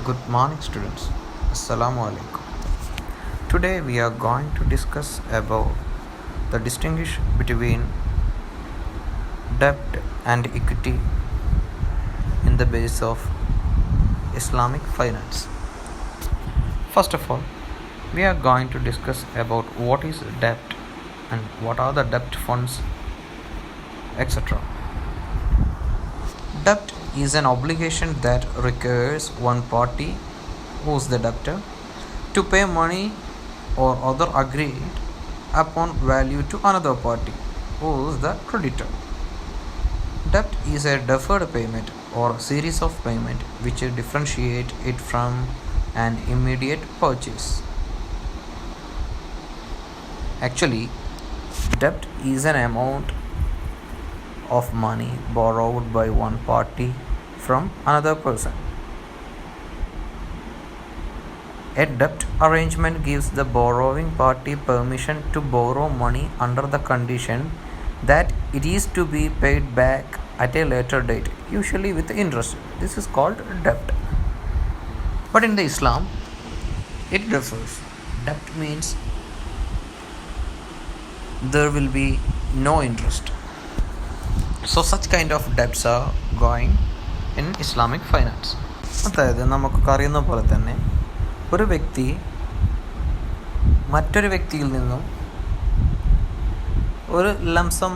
Good morning, students. Assalamu alaikum. Today we are going to discuss about the distinguish between debt and equity in the base of Islamic finance. First of all, we are going to discuss about what is debt and what are the debt funds, etc. Debt is an obligation that requires one party, who is the debtor, to pay money or other agreed upon value to another party, who is the creditor. Debt is a deferred payment or series of payment which differentiate it from an immediate purchase. Actually, debt is an amount of money borrowed by one party from another person. A debt arrangement gives the borrowing party permission to borrow money under the condition that it is to be paid back at a later date, usually with interest. This is called debt. But in the Islam, it differs. Debt means there will be no interest. So such kind of debts are going in Islamic finance. അതായത് നമുക്കൊക്കെ അറിയുന്ന പോലെ തന്നെ ഒരു വ്യക്തി മറ്റൊരു വ്യക്തിയിൽ നിന്നും ഒരു ലംസം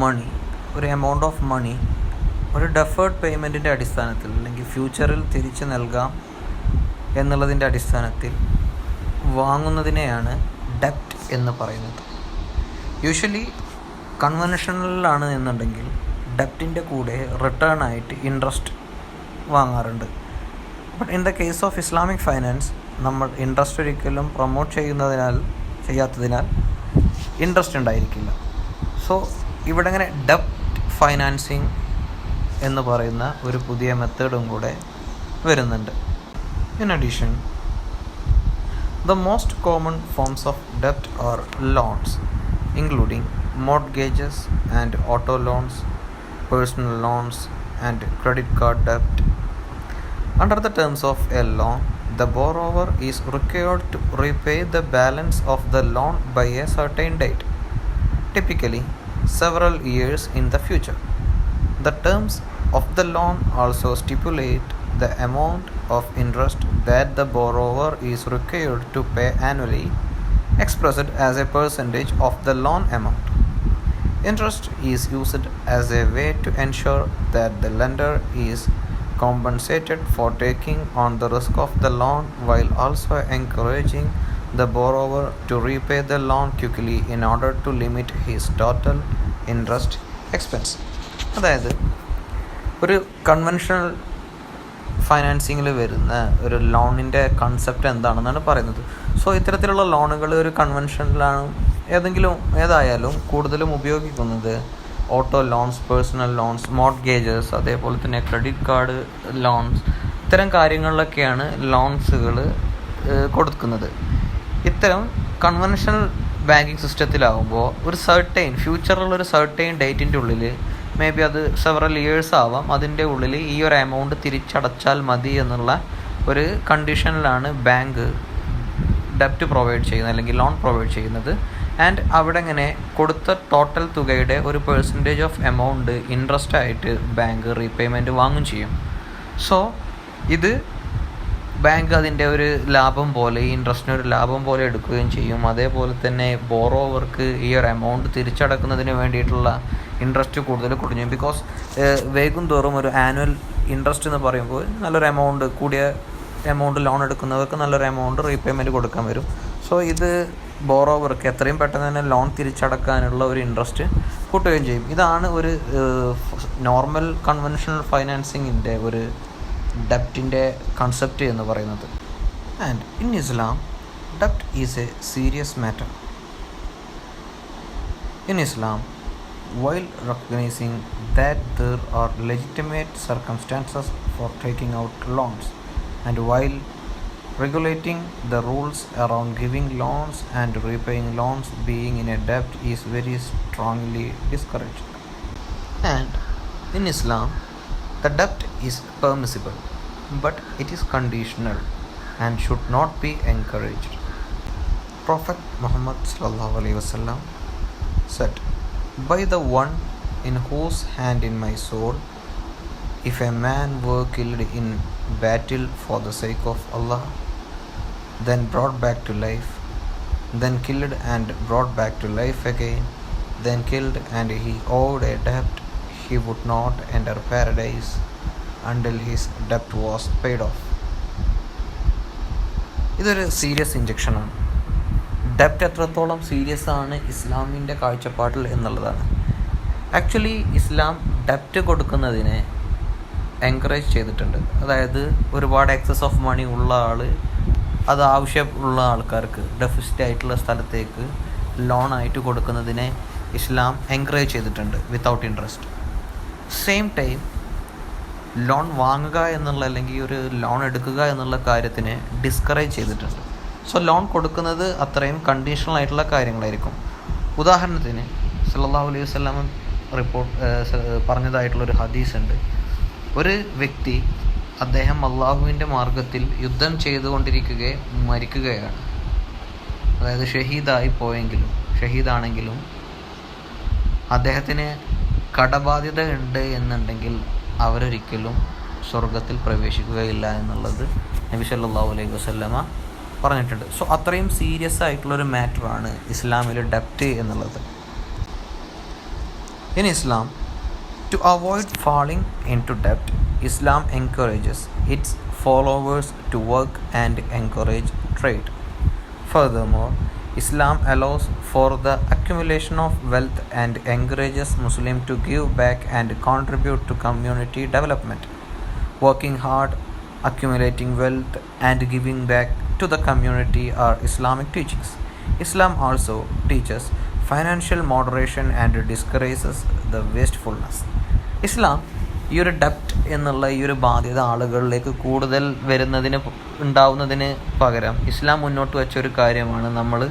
മണി, ഒരു എമൗണ്ട് ഓഫ് മണി ഒരു ഡെഫേർഡ് പേയ്മെൻറ്റിൻ്റെ അടിസ്ഥാനത്തിൽ അല്ലെങ്കിൽ ഫ്യൂച്ചറിൽ തിരിച്ചു നൽകാം എന്നുള്ളതിൻ്റെ അടിസ്ഥാനത്തിൽ വാങ്ങുന്നതിനെയാണ് ഡെപ്റ്റ് എന്ന് പറയുന്നത്. യൂഷ്വലി കൺവെൻഷണലാണ് എന്നുണ്ടെങ്കിൽ ഡെപ്റ്റിൻ്റെ കൂടെ റിട്ടേൺ ആയിട്ട് ഇൻട്രസ്റ്റ് വാങ്ങാറുണ്ട്. But in the case of Islamic finance നമ്മൾ ഇൻട്രസ്റ്റ് ഒരിക്കലും പ്രൊമോട്ട് ചെയ്യാത്തതിനാൽ ഇൻട്രസ്റ്റ് ഉണ്ടായിരിക്കില്ല. സോ ഇവിടെ ഇങ്ങനെ ഡെപ്റ്റ് ഫൈനാൻസിങ് എന്ന് പറയുന്ന ഒരു പുതിയ മെത്തേഡും കൂടെ വരുന്നുണ്ട്. In addition, the most common forms of debt are loans, including mortgages and auto loans, personal loans, and credit card debt. Under the terms of a loan, the borrower is required to repay the balance of the loan by a certain date, typically several years in the future. The terms of the loan also stipulate the amount of interest that the borrower is required to pay annually, expressed as a percentage of the loan amount. Interest is used as a way to ensure that the lender is compensated for taking on the risk of the loan, while also encouraging the borrower to repay the loan quickly in order to limit his total interest expense. അതായത് ഒരു conventional ഫൈനാൻസിങ്ങിൽ വരുന്ന ഒരു ലോണിൻ്റെ concept എന്താണെന്നാണ് പറയുന്നത്. So ഇത്തരത്തിലുള്ള ലോണുകൾ ഒരു കൺവെൻഷനിലാണ് ഏതായാലും കൂടുതലും ഉപയോഗിക്കുന്നത് ഓട്ടോ ലോൺസ്, പേഴ്സണൽ ലോൺസ്, മോർട്ട്ഗേജസ്, അതേപോലെ തന്നെ ക്രെഡിറ്റ് കാർഡ് ലോൺസ്, ഇത്തരം കാര്യങ്ങളിലൊക്കെയാണ് ലോൺസുകൾ കൊടുക്കുന്നത്. ഇത്തരം കൺവെൻഷണൽ ബാങ്കിങ് സിസ്റ്റത്തിലാവുമ്പോൾ ഒരു ഫ്യൂച്ചറിലുള്ളൊരു ഡേറ്റിൻ്റെ ഉള്ളിൽ മേ ബി അത് സെവറൽ ഇയേഴ്സ് ആവാം, അതിൻ്റെ ഉള്ളിൽ ഈ ഒരു എമൗണ്ട് തിരിച്ചടച്ചാൽ മതി എന്നുള്ള ഒരു കണ്ടീഷനിലാണ് ബാങ്ക് ഡെപ്റ്റ് പ്രൊവൈഡ് ചെയ്യുന്നത് അല്ലെങ്കിൽ ലോൺ പ്രൊവൈഡ് ചെയ്യുന്നത്. ആൻഡ് അവിടെ ഇങ്ങനെ കൊടുത്ത ടോട്ടൽ തുകയുടെ ഒരു പെർസെൻറ്റേജ് ഓഫ് എമൗണ്ട് ഇൻട്രസ്റ്റ് ആയിട്ട് ബാങ്ക് റീപേയ്മെൻറ്റ് വാങ്ങും ചെയ്യും. സോ ഇത് ബാങ്ക് അതിൻ്റെ ഒരു ലാഭം പോലെ, ഈ ഇൻട്രസ്റ്റിന് ഒരു ലാഭം പോലെ എടുക്കുകയും ചെയ്യും. അതേപോലെ തന്നെ ബോറോവർക്ക് ഈ ഒരു എമൗണ്ട് തിരിച്ചടക്കുന്നതിന് വേണ്ടിയിട്ടുള്ള ഇൻട്രസ്റ്റ് കൂടുതൽ കൊടുക്കും. ബിക്കോസ് വൈകും തോറും ഒരു ആനുവൽ ഇൻട്രസ്റ്റ് എന്ന് പറയുമ്പോൾ നല്ലൊരു എമൗണ്ട്, കൂടിയ എമൗണ്ട് ലോൺ എടുക്കുന്നവർക്ക് നല്ലൊരു എമൗണ്ട് റീപേയ്മെൻറ്റ് കൊടുക്കാൻ വരും. സോ ഇത് ബോറോവർക്ക് എത്രയും പെട്ടെന്ന് തന്നെ ലോൺ തിരിച്ചടക്കാനുള്ള ഒരു ഇൻട്രസ്റ്റ് കൂട്ടുകയും ചെയ്യും. ഇതാണ് ഒരു നോർമൽ കൺവെൻഷണൽ ഫൈനാൻസിങ്ങിൻ്റെ ഒരു ഡെപ്റ്റിൻ്റെ കൺസെപ്റ്റ് എന്ന് പറയുന്നത്. ആൻഡ് ഇൻ ഇസ്ലാം, ഡെപ്റ്റ് is a serious matter. In Islam, while recognizing that there are legitimate circumstances for taking out loans, and while regulating the rules around giving loans and repaying loans, being in a debt is very strongly discouraged. And in Islam, the debt is permissible but it is conditional and should not be encouraged. Prophet Muhammad sallallahu alaihi wasallam said, "By the one in whose hand in my soul, if a man were killed in battle for the sake of Allah, then brought back to life, then killed and brought back to life again, then killed and he owed a debt, he would not enter paradise until his debt was paid off." ഇതൊരു serious ഇഞ്ചക്ഷനാണ്. ഡെപ്റ്റ് എത്രത്തോളം serious ആണ് ഇസ്ലാമിൻ്റെ കാഴ്ചപ്പാടിൽ എന്നുള്ളതാണ്. Actually ഇസ്ലാം ഡെപ്റ്റ് കൊടുക്കുന്നതിനെ encourage ചെയ്തിട്ടുണ്ട്. അതായത് ഒരുപാട് excess of money ഉള്ള ആൾ അത് ആവശ്യമുള്ള ആൾക്കാർക്ക് ഡെഫിസിറ്റ് ആയിട്ടുള്ള സ്ഥലത്തേക്ക് ലോൺ ആയിട്ട് കൊടുക്കുന്നതിനെ ഇസ്ലാം എൻകറേജ് ചെയ്തിട്ടുണ്ട് without interest. Same time loan വാങ്ങുക എന്നുള്ള അല്ലെങ്കിൽ ഒരു ലോൺ എടുക്കുക എന്നുള്ള കാര്യത്തിനെ ഡിസ്കറേജ് ചെയ്തിട്ടുണ്ട്. സോ ലോൺ കൊടുക്കുന്നത് അത്രയും കണ്ടീഷണൽ ആയിട്ടുള്ള കാര്യങ്ങളായിരിക്കും. ഉദാഹരണത്തിന് സല്ലല്ലാഹു അലൈഹി വസല്ലം പറഞ്ഞതായിട്ടുള്ളൊരു ഹദീസ് ഉണ്ട്. ഒരു വ്യക്തി അദ്ദേഹം അള്ളാഹുവിൻ്റെ മാർഗത്തിൽ യുദ്ധം ചെയ്തുകൊണ്ടിരിക്കുകയും മരിക്കുകയാണ്. അതായത് ഷഹീദാണെങ്കിലും അദ്ദേഹത്തിന് കടബാധ്യത ഉണ്ട് എന്നുണ്ടെങ്കിൽ അവരൊരിക്കലും സ്വർഗത്തിൽ പ്രവേശിക്കുകയില്ല എന്നുള്ളത് നബി സല്ലല്ലാഹു അലൈഹി വസല്ലമ പറഞ്ഞിട്ടുണ്ട്. സോ അത്രയും സീരിയസ് ആയിട്ടുള്ളൊരു മാറ്ററാണ് ഇസ്ലാമിൽ ഡെപ്റ്റ് എന്നുള്ളത്. In Islam, to avoid falling into debt, Islam encourages its followers to work and encourage trade. Furthermore, Islam allows for the accumulation of wealth and encourages Muslims to give back and contribute to community development. Working hard, accumulating wealth, and giving back to the community are Islamic teachings. Islam also teaches financial moderation and discourages the wastefulness. ഇസ്ലാം ഈ ഒരു ഡെപ്റ്റ് എന്നുള്ള ഈ ഒരു ബാധ്യത ആളുകളിലേക്ക് കൂടുതൽ ഉണ്ടാവുന്നതിന് പകരം ഇസ്ലാം മുന്നോട്ട് വെച്ച ഒരു കാര്യമാണ് നമ്മൾ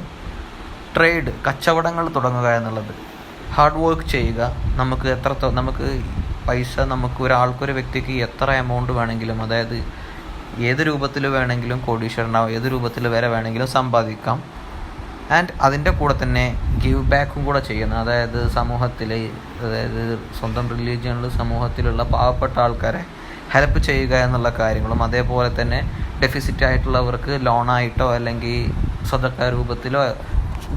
ട്രേഡ്, കച്ചവടങ്ങൾ തുടങ്ങുക എന്നുള്ളത്. ഹാർഡ് വർക്ക് ചെയ്യുക. നമുക്ക് പൈസ ഒരാൾക്കൊരു വ്യക്തിക്ക് എത്ര എമൗണ്ട് വേണമെങ്കിലും, അതായത് ഏത് രൂപത്തിൽ വേണമെങ്കിലും കോടീശ്വരനാവും, ഏത് രൂപത്തിൽ വരെ വേണമെങ്കിലും സമ്പാദിക്കാം. ആൻഡ് അതിൻ്റെ കൂടെ തന്നെ ഗിവ് ബാക്കും കൂടെ ചെയ്യുന്ന, അതായത് സ്വന്തം റിലീജിയനിൽ സമൂഹത്തിലുള്ള പാവപ്പെട്ട ആൾക്കാരെ ഹെൽപ്പ് ചെയ്യുക എന്നുള്ള കാര്യങ്ങളും, അതേപോലെ തന്നെ ഡെഫിസിറ്റ് ആയിട്ടുള്ളവർക്ക് ലോണായിട്ടോ അല്ലെങ്കിൽ സദഖ രൂപത്തിലോ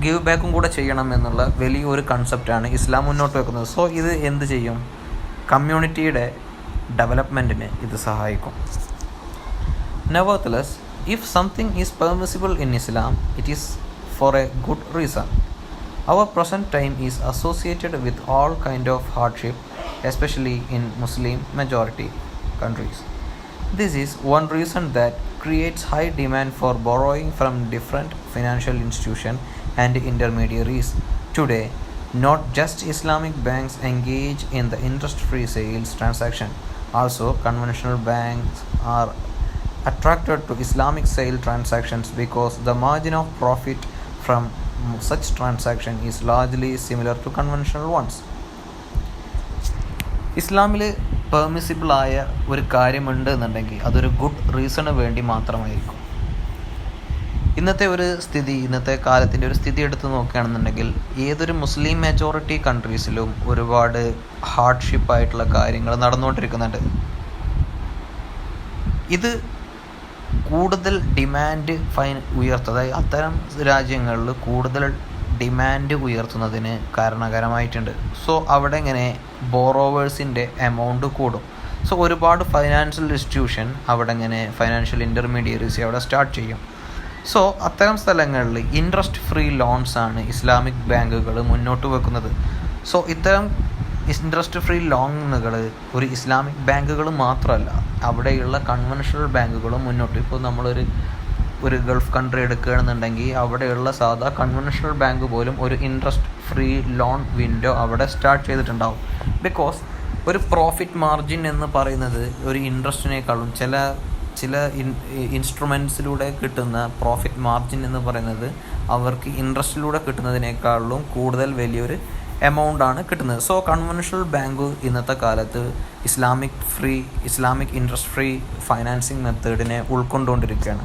ഗിവ് ബാക്കും കൂടെ ചെയ്യണം എന്നുള്ള വലിയൊരു കൺസെപ്റ്റാണ് ഇസ്ലാം മുന്നോട്ട് വെക്കുന്നത്. സോ ഇത് എന്ത് ചെയ്യും? കമ്മ്യൂണിറ്റിയുടെ ഡെവലപ്മെൻറ്റിന് ഇത് സഹായിക്കും. Nevertheless, if something is permissible in Islam, it is for a good reason. Our present time is associated with all kind of hardship, especially in Muslim majority countries. This is one reason that creates high demand for borrowing from different financial institutions and intermediaries. Today, not just Islamic banks engage in the interest-free sales transaction. Also, conventional banks are attracted to Islamic sale transactions because the margin of profit from such transaction is largely similar to conventional ones. ഇസ്ലാമിൽ പെർമിസിബിളായ ഒരു കാര്യമുണ്ട് എന്നുണ്ടെങ്കിൽ അതൊരു good reason വേണ്ടി മാത്രമായിരിക്കും. ഇന്നത്തെ കാലത്തിൻ്റെ ഒരു സ്ഥിതി എടുത്ത് നോക്കുകയാണെന്നുണ്ടെങ്കിൽ ഏതൊരു മുസ്ലിം മെജോറിറ്റി കൺട്രീസിലും ഒരുപാട് ഹാർഡ്ഷിപ്പായിട്ടുള്ള കാര്യങ്ങൾ നടന്നുകൊണ്ടിരിക്കുന്നുണ്ട്. ഇത് കൂടുതൽ ഡിമാൻഡ് അതായത് അത്തരം രാജ്യങ്ങളിൽ കൂടുതൽ ഡിമാൻഡ് ഉയർത്തുന്നതിന് കാരണകരമായിട്ടുണ്ട്. സോ അവിടെ ഇങ്ങനെ ബോറോവേഴ്സിൻ്റെ എമൗണ്ട് കൂടും. സോ ഒരുപാട് ഫൈനാൻഷ്യൽ ഇൻസ്റ്റിറ്റ്യൂഷൻ അവിടെ ഇങ്ങനെ ഫൈനാൻഷ്യൽ ഇൻ്റർമീഡിയറീസ് അവിടെ സ്റ്റാർട്ട് ചെയ്യും. സോ അത്തരം സ്ഥലങ്ങളിൽ ഇൻട്രസ്റ്റ് ഫ്രീ ലോൺസ് ആണ് ഇസ്ലാമിക് ബാങ്കുകൾ മുന്നോട്ട് വെക്കുന്നത്. സോ ഇത്തരം ഇൻട്രസ്റ്റ് ഫ്രീ ലോണുകൾ ഒരു ഇസ്ലാമിക് ബാങ്കുകൾ മാത്രമല്ല, അവിടെയുള്ള കൺവെൻഷണൽ ബാങ്കുകളും മുന്നോട്ട്, ഇപ്പോൾ നമ്മളൊരു ഗൾഫ് കൺട്രി എടുക്കുകയാണെന്നുണ്ടെങ്കിൽ അവിടെയുള്ള സാധാ കൺവെൻഷണൽ ബാങ്ക് പോലും ഒരു ഇൻട്രസ്റ്റ് ഫ്രീ ലോൺ വിൻഡോ അവിടെ സ്റ്റാർട്ട് ചെയ്തിട്ടുണ്ടാവും. ബിക്കോസ് ഒരു പ്രോഫിറ്റ് മാർജിൻ എന്ന് പറയുന്നത് ഒരു ഇൻട്രസ്റ്റിനേക്കാളും ചില ഇൻസ്ട്രുമെൻറ്റ്സിലൂടെ കിട്ടുന്ന പ്രോഫിറ്റ് മാർജിൻ എന്ന് പറയുന്നത് അവർക്ക് ഇൻട്രസ്റ്റിലൂടെ കിട്ടുന്നതിനേക്കാളും കൂടുതൽ വലിയൊരു എമൗണ്ടാണ് കിട്ടുന്നത്. സോ കൺവെൻഷണൽ ബാങ്ക് ഇന്നത്തെ കാലത്ത് ഇസ്ലാമിക് ഇൻട്രസ്റ്റ് ഫ്രീ ഫൈനാൻസിങ് മെത്തേഡിനെ ഉൾക്കൊണ്ടുകൊണ്ടിരിക്കുകയാണ്.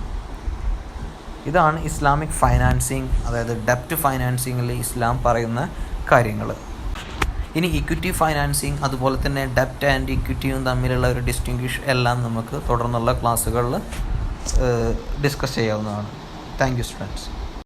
ഇതാണ് ഇസ്ലാമിക് ഫൈനാൻസിങ്, അതായത് ഡെപ്റ്റ് ഫൈനാൻസിങ്ങിൽ ഇസ്ലാം പറയുന്ന കാര്യങ്ങൾ. ഇനി ഇക്വിറ്റി ഫൈനാൻസിങ് അതുപോലെ തന്നെ ഡെപ്റ്റ് ആൻഡ് ഇക്വിറ്റിയും തമ്മിലുള്ള ഒരു ഡിസ്റ്റിങ്വിഷ് എല്ലാം നമുക്ക് തുടർന്നുള്ള ക്ലാസ്സുകളിൽ ഡിസ്കസ് ചെയ്യാവുന്നതാണ്. Thank you students.